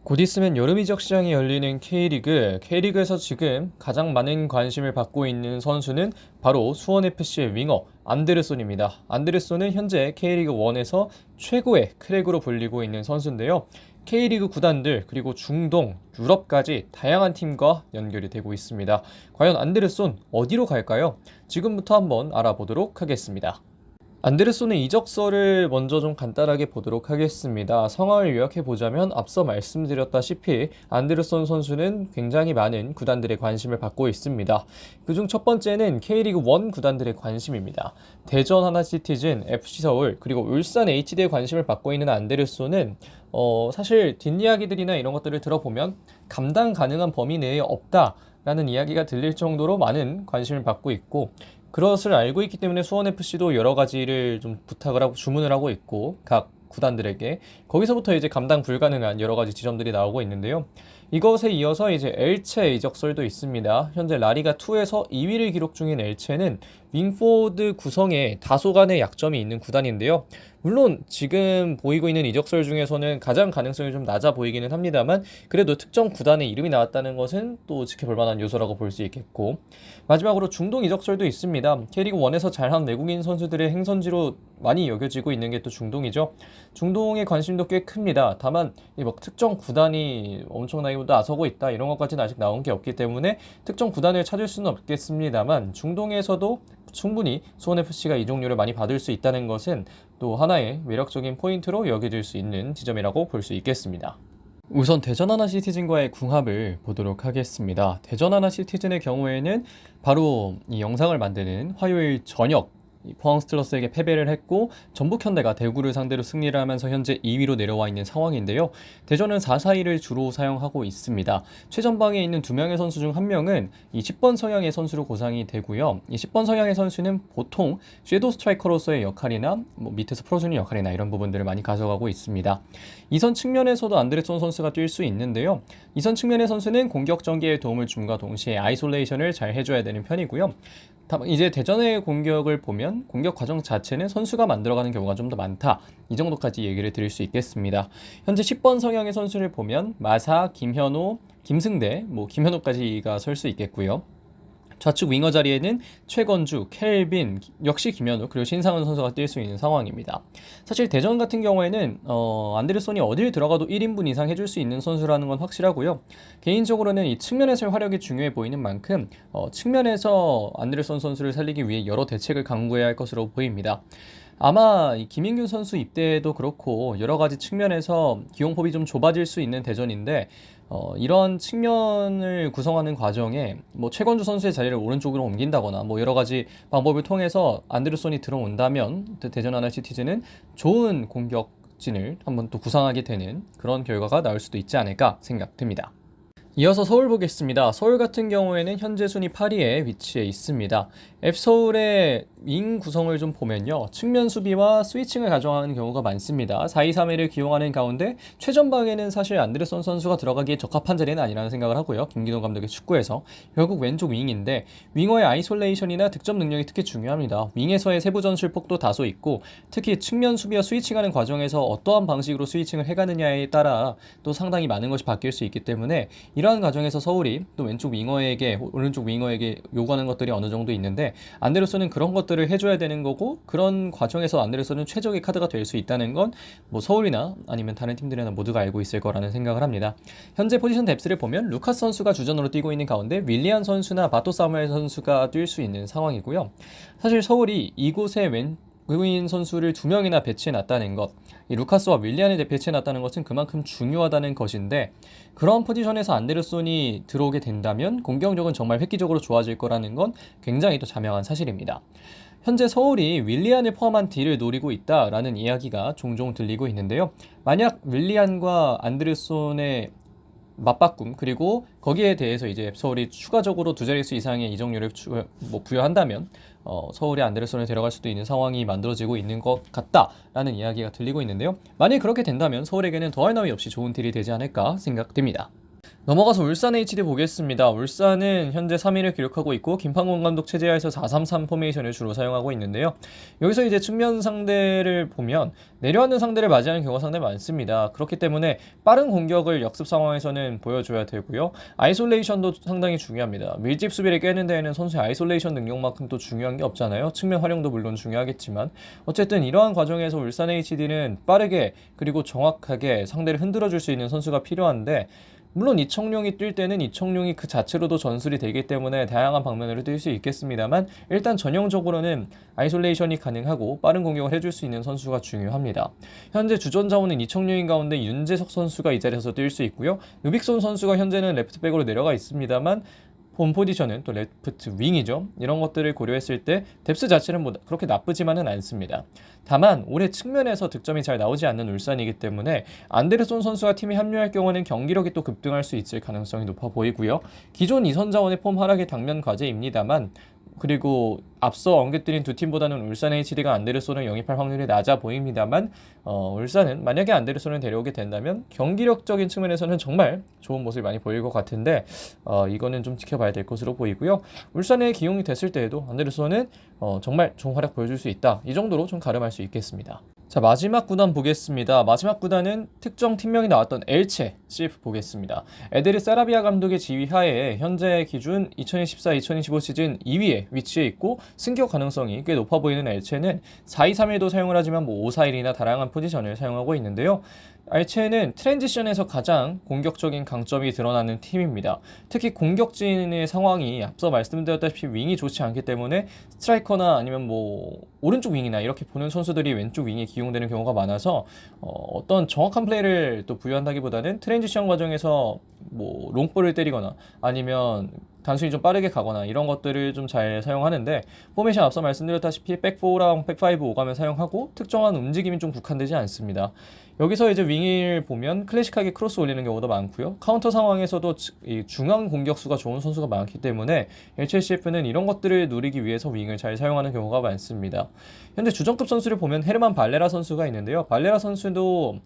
곧 있으면 여름 이적 시장이 열리는 K리그에서 지금 가장 많은 관심을 받고 있는 선수는 바로 수원FC의 윙어 안데르손입니다. 안데르손은 현재 K리그 1에서 최고의 크랙으로 불리고 있는 선수인데요. K리그 구단들 그리고 중동, 유럽까지 다양한 팀과 연결이 되고 있습니다. 과연 안데르손 어디로 갈까요? 지금부터 한번 알아보도록 하겠습니다. 안데르손의 이적설을 먼저 좀 간단하게 보도록 하겠습니다. 성함을 요약해 보자면 앞서 말씀드렸다시피 안데르손 선수는 굉장히 많은 구단들의 관심을 받고 있습니다. 그중 첫 번째는 K리그 1 구단들의 관심입니다. 대전 하나시티즌, FC서울, 그리고 울산 HD에 관심을 받고 있는 안데르손은 사실 뒷이야기들이나 이런 것들을 들어보면 감당 가능한 범위 내에 없다라는 이야기가 들릴 정도로 많은 관심을 받고 있고, 그것을 알고 있기 때문에 수원FC도 여러 가지를 좀 부탁을 하고 주문을 하고 있고, 각 구단들에게 거기서부터 이제 감당 불가능한 여러 가지 지점들이 나오고 있는데요. 이것에 이어서 이제 엘체 이적설도 있습니다. 현재 라리가 2에서 2위를 기록 중인 엘체는 윙포드 구성에 다소간의 약점이 있는 구단인데요. 물론 지금 보이고 있는 이적설 중에서는 가장 가능성이 좀 낮아 보이기는 합니다만, 그래도 특정 구단의 이름이 나왔다는 것은 또 지켜볼 만한 요소라고 볼 수 있겠고, 마지막으로 중동 이적설도 있습니다. K리그 1에서 잘한 외국인 선수들의 행선지로 많이 여겨지고 있는 게 또 중동이죠. 중동의 관심도 꽤 큽니다. 다만 뭐 특정 구단이 엄청나게 나서고 있다 이런 것까지는 아직 나온 게 없기 때문에 특정 구단을 찾을 수는 없겠습니다만, 중동에서도 충분히 수원FC가 이적료를 많이 받을 수 있다는 것은 또 하나의 매력적인 포인트로 여겨질 수 있는 지점이라고 볼 수 있겠습니다. 우선 대전 하나시티즌과의 궁합을 보도록 하겠습니다. 대전 하나시티즌의 경우에는 바로 이 영상을 만드는 화요일 저녁 포항 스틸러스에게 패배를 했고, 전북현대가 대구를 상대로 승리를 하면서 현재 2위로 내려와 있는 상황인데요. 대전은 4-4-2를 주로 사용하고 있습니다. 최전방에 있는 두 명의 선수 중 한 명은 이 10번 성향의 선수로 구상이 되고요. 이 10번 성향의 선수는 보통 섀도우 스트라이커로서의 역할이나 밑에서 풀어주는 역할이나 이런 부분들을 많이 가져가고 있습니다. 이선 측면에서도 안데르손 선수가 뛸 수 있는데요. 이선 측면의 선수는 공격 전개에 도움을 줌과 동시에 아이솔레이션을 잘 해줘야 되는 편이고요. 이제 대전의 공격을 보면 공격 과정 자체는 선수가 만들어가는 경우가 좀 더 많다, 이 정도까지 얘기를 드릴 수 있겠습니다. 현재 10번 성향의 선수를 보면 마사, 김현호, 김승대, 김현호까지가 설 수 있겠고요. 좌측 윙어 자리에는 최건주, 켈빈, 역시 김현우, 그리고 신상훈 선수가 뛸 수 있는 상황입니다. 사실 대전 같은 경우에는 안데르손이 어딜 들어가도 1인분 이상 해줄 수 있는 선수라는 건 확실하고요. 개인적으로는 이 측면에서의 활약이 중요해 보이는 만큼 측면에서 안데르손 선수를 살리기 위해 여러 대책을 강구해야 할 것으로 보입니다. 아마 이 김인균 선수 입대도 그렇고 여러 가지 측면에서 기용법이 좀 좁아질 수 있는 대전인데, 이런 측면을 구성하는 과정에 최건주 선수의 자리를 오른쪽으로 옮긴다거나 여러 가지 방법을 통해서 안데르손이 들어온다면 대전 하나시티즌은 좋은 공격진을 한번 또 구상하게 되는 그런 결과가 나올 수도 있지 않을까 생각됩니다. 이어서 서울 보겠습니다. 서울 같은 경우에는 현재 순위 8위에 위치해 있습니다. F서울의 윙 구성을 좀 보면요, 측면 수비와 스위칭을 가져가는 경우가 많습니다. 4-2-3-1을 기용하는 가운데 최전방에는 사실 안데르손 선수가 들어가기에 적합한 자리는 아니라는 생각을 하고요. 김기동 감독의 축구에서 결국 왼쪽 윙인데, 윙어의 아이솔레이션이나 득점 능력이 특히 중요합니다. 윙에서의 세부 전술폭도 다소 있고, 특히 측면 수비와 스위칭하는 과정에서 어떠한 방식으로 스위칭을 해가느냐에 따라 또 상당히 많은 것이 바뀔 수 있기 때문에, 이러한 과정에서 서울이 또 왼쪽 윙어에게 오른쪽 윙어에게 요구하는 것들이 어느 정도 있는데, 안데르손은 그런 것들을 해줘야 되는 거고, 그런 과정에서 안데르손은 최적의 카드가 될 수 있다는 건 서울이나 아니면 다른 팀들이나 모두가 알고 있을 거라는 생각을 합니다. 현재 포지션 뎁스를 보면 루카스 선수가 주전으로 뛰고 있는 가운데 윌리안 선수나 바토 사무엘 선수가 뛸 수 있는 상황이고요. 사실 서울이 이곳에 외국인 선수를 2명이나 배치해놨다는 것, 이 루카스와 윌리안을 배치해놨다는 것은 그만큼 중요하다는 것인데, 그런 포지션에서 안데르손이 들어오게 된다면 공격력은 정말 획기적으로 좋아질 거라는 건 굉장히 또 자명한 사실입니다. 현재 서울이 윌리안을 포함한 딜을 노리고 있다라는 이야기가 종종 들리고 있는데요. 만약 윌리안과 안데르손의 맞바꿈, 그리고 거기에 대해서 이제 서울이 추가적으로 두 자릿수 이상의 이적료를 부여한다면 서울이 안데르손을 데려갈 수도 있는 상황이 만들어지고 있는 것 같다라는 이야기가 들리고 있는데요. 만약 그렇게 된다면 서울에게는 더할 나위 없이 좋은 딜이 되지 않을까 생각됩니다. 넘어가서 울산 HD 보겠습니다. 울산은 현재 3위를 기록하고 있고 김판곤 감독 체제하에서 4-3-3 포메이션을 주로 사용하고 있는데요. 여기서 이제 측면 상대를 보면 내려앉는 상대를 맞이하는 경우가 상당히 많습니다. 그렇기 때문에 빠른 공격을 역습 상황에서는 보여줘야 되고요. 아이솔레이션도 상당히 중요합니다. 밀집 수비를 깨는 데에는 선수의 아이솔레이션 능력만큼 또 중요한 게 없잖아요. 측면 활용도 물론 중요하겠지만 어쨌든 이러한 과정에서 울산 HD는 빠르게 그리고 정확하게 상대를 흔들어줄 수 있는 선수가 필요한데 물론 이청용이 뛸 때는 이청용이 그 자체로도 전술이 되기 때문에 다양한 방면으로 뛸 수 있겠습니다만 일단 전형적으로는 아이솔레이션이 가능하고 빠른 공격을 해줄 수 있는 선수가 중요합니다. 현재 주전 자원은 이청용인 가운데 윤재석 선수가 이 자리에서 뛸 수 있고요. 루빅손 선수가 현재는 레프트백으로 내려가 있습니다만 본 포지션은 또 레프트 윙이죠. 이런 것들을 고려했을 때 뎁스 자체는 뭐 그렇게 나쁘지만은 않습니다. 다만 올해 측면에서 득점이 잘 나오지 않는 울산이기 때문에 안데르손 선수가 팀에 합류할 경우는 경기력이 또 급등할 수 있을 가능성이 높아 보이고요. 기존 이선 자원의 폼 하락의 당면 과제입니다만 그리고 앞서 언급드린 두 팀보다는 울산 HD가 안데르손을 영입할 확률이 낮아 보입니다만 울산은 만약에 안데르손을 데려오게 된다면 경기력적인 측면에서는 정말 좋은 모습을 많이 보일 것 같은데 이거는 좀 지켜봐야 될 것으로 보이고요. 울산에 기용이 됐을 때에도 안데르손은 정말 좋은 활약 보여줄 수 있다. 이 정도로 좀 가름할 수 있겠습니다. 자, 마지막 구단 보겠습니다. 마지막 구단은 특정 팀명이 나왔던 엘체 CF 보겠습니다. 에데르 사라비아 감독의 지휘하에 현재 기준 2024-2025 시즌 2위에 위치해 있고 승격 가능성이 꽤 높아 보이는 엘체는 4-2-3-1도 사용을 하지만 5-4-1이나 다양한 포지션을 사용하고 있는데요. 엘체는 트랜지션에서 가장 공격적인 강점이 드러나는 팀입니다. 특히 공격진의 상황이 앞서 말씀드렸다시피 윙이 좋지 않기 때문에 스트라이커나 아니면 뭐 오른쪽 윙이나 이렇게 보는 선수들이 왼쪽 윙에 기용되는 경우가 많아서 어떤 정확한 플레이를 또 부여한다기보다는 트랜지션 과정에서 뭐 롱볼을 때리거나 아니면 단순히 좀 빠르게 가거나 이런 것들을 좀 잘 사용하는데 포메이션 앞서 말씀드렸다시피 백4랑 백5 오가면 사용하고 특정한 움직임이 좀 국한되지 않습니다. 여기서 이제 윙을 보면 클래식하게 크로스 올리는 경우도 많고요. 카운터 상황에서도 이 중앙 공격수가 좋은 선수가 많기 때문에 HLCF는 이런 것들을 누리기 위해서 윙을 잘 사용하는 경우가 많습니다. 현재 주전급 선수를 보면 헤르만 발레라 선수가 있는데요. 발레라 선수도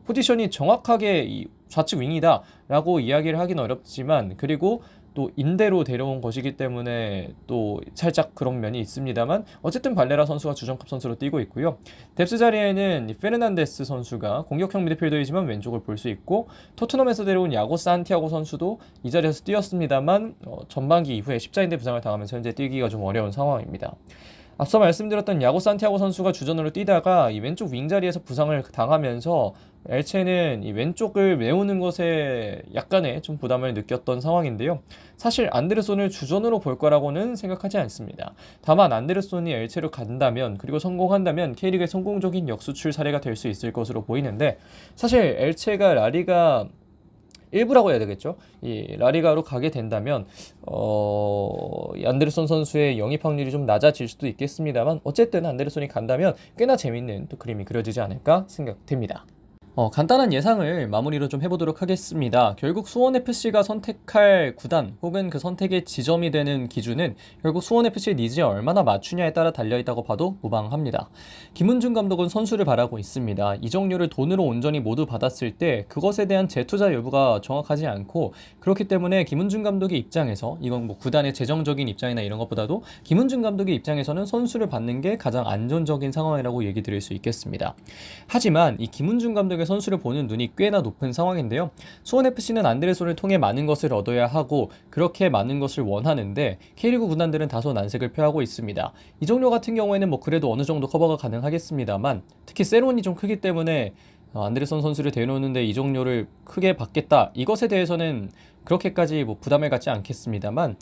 포지션이 정확하게 이 좌측 윙이다 라고 이야기를 하긴 어렵지만 그리고 또 임대로 데려온 것이기 때문에 또 살짝 그런 면이 있습니다만 어쨌든 발레라 선수가 주전급 선수로 뛰고 있고요. 뎁스 자리에는 페르난데스 선수가 공격형 미드필더이지만 왼쪽을 볼 수 있고 토트넘에서 데려온 야고 산티아고 선수도 이 자리에서 뛰었습니다만 전반기 이후에 십자인대 부상을 당하면서 현재 뛰기가 좀 어려운 상황입니다. 앞서 말씀드렸던 야고 산티아고 선수가 주전으로 뛰다가 이 왼쪽 윙 자리에서 부상을 당하면서 엘체는 이 왼쪽을 메우는 것에 약간의 좀 부담을 느꼈던 상황인데요. 사실 안데르손을 주전으로 볼 거라고는 생각하지 않습니다. 다만 안데르손이 엘체로 간다면 그리고 성공한다면 K리그의 성공적인 역수출 사례가 될 수 있을 것으로 보이는데 사실 엘체가 라리가 일부라고 해야 되겠죠. 이 라리가로 가게 된다면 이 안데르손 선수의 영입 확률이 좀 낮아질 수도 있겠습니다만 어쨌든 안데르손이 간다면 꽤나 재밌는 또 그림이 그려지지 않을까 생각됩니다. 간단한 예상을 마무리로 좀 해보도록 하겠습니다. 결국 수원FC가 선택할 구단 혹은 그 선택의 지점이 되는 기준은 결국 수원FC의 니즈에 얼마나 맞추냐에 따라 달려있다고 봐도 무방합니다. 김은중 감독은 선수를 바라고 있습니다. 이적료를 돈으로 온전히 모두 받았을 때 그것에 대한 재투자 여부가 정확하지 않고 그렇기 때문에 김은중 감독의 입장에서 이건 뭐 구단의 재정적인 입장이나 이런 것보다도 김은중 감독의 입장에서는 선수를 받는 게 가장 안전적인 상황이라고 얘기 드릴 수 있겠습니다. 하지만 이 김은중 감독의 선수를 보는 눈이 꽤나 높은 상황인데요. 수원FC는 안데르손을 통해 많은 것을 얻어야 하고 그렇게 많은 것을 원하는데 K리그 구단들은 다소 난색을 표하고 있습니다. 이적료 같은 경우에는 뭐 그래도 어느 정도 커버가 가능하겠습니다만 특히 세론이 좀 크기 때문에 안데르손 선수를 데려오는데 이적료를 크게 받겠다 이것에 대해서는 그렇게까지 뭐 부담을 갖지 않겠습니다만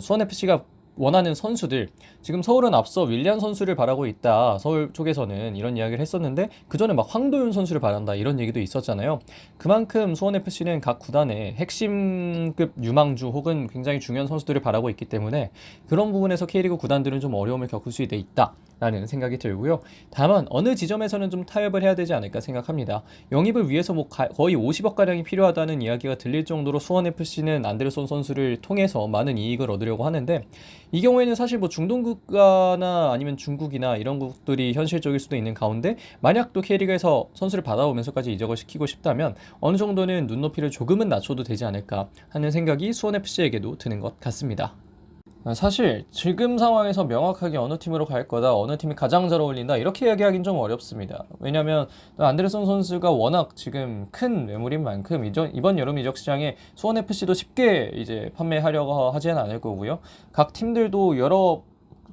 수원FC가 원하는 선수들 지금 서울은 앞서 윌리안 선수를 바라고 있다 서울 쪽에서는 이런 이야기를 했었는데 그 전에 막 황도윤 선수를 바란다 이런 얘기도 있었잖아요. 그만큼 수원FC는 각 구단의 핵심급 유망주 혹은 굉장히 중요한 선수들을 바라고 있기 때문에 그런 부분에서 K리그 구단들은 좀 어려움을 겪을 수 있다 라는 생각이 들고요. 다만 어느 지점에서는 좀 타협을 해야 되지 않을까 생각합니다. 영입을 위해서 뭐 거의 50억 가량이 필요하다는 이야기가 들릴 정도로 수원 FC는 안데르손 선수를 통해서 많은 이익을 얻으려고 하는데, 이 경우에는 사실 뭐 중동 국가나 아니면 중국이나 이런 국들이 현실적일 수도 있는 가운데, 만약 또 K리그에서 선수를 받아오면서까지 이적을 시키고 싶다면 어느 정도는 눈높이를 조금은 낮춰도 되지 않을까 하는 생각이 수원 FC에게도 드는 것 같습니다. 사실 지금 상황에서 명확하게 어느 팀으로 갈 거다, 어느 팀이 가장 잘 어울린다 이렇게 이야기하기는 좀 어렵습니다. 왜냐하면 안데르손 선수가 워낙 지금 큰 매물인 만큼 이번 여름 이적 시장에 수원 FC도 쉽게 이제 판매하려고 하지는 않을 거고요. 각 팀들도 여러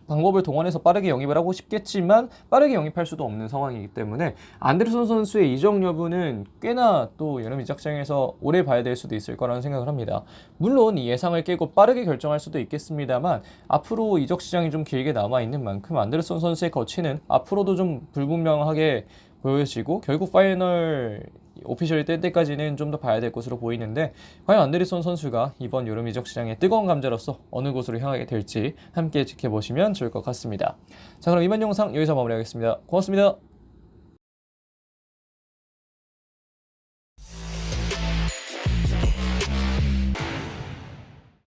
방법을 동원해서 빠르게 영입을 하고 싶겠지만 빠르게 영입할 수도 없는 상황이기 때문에 안데르손 선수의 이적 여부는 꽤나 또 여름 이적 시장에서 오래 봐야 될 수도 있을 거라는 생각을 합니다. 물론 이 예상을 깨고 빠르게 결정할 수도 있겠습니다만, 앞으로 이적 시장이 좀 길게 남아있는 만큼 안데르손 선수의 거취는 앞으로도 좀 불분명하게 보여지고, 결국 파이널 오피셜이 뜰 때까지는 좀 더 봐야 될 것으로 보이는데, 과연 안데르손 선수가 이번 여름 이적 시장의 뜨거운 감자로서 어느 곳으로 향하게 될지 함께 지켜보시면 좋을 것 같습니다. 자, 그럼 이번 영상 여기서 마무리하겠습니다. 고맙습니다.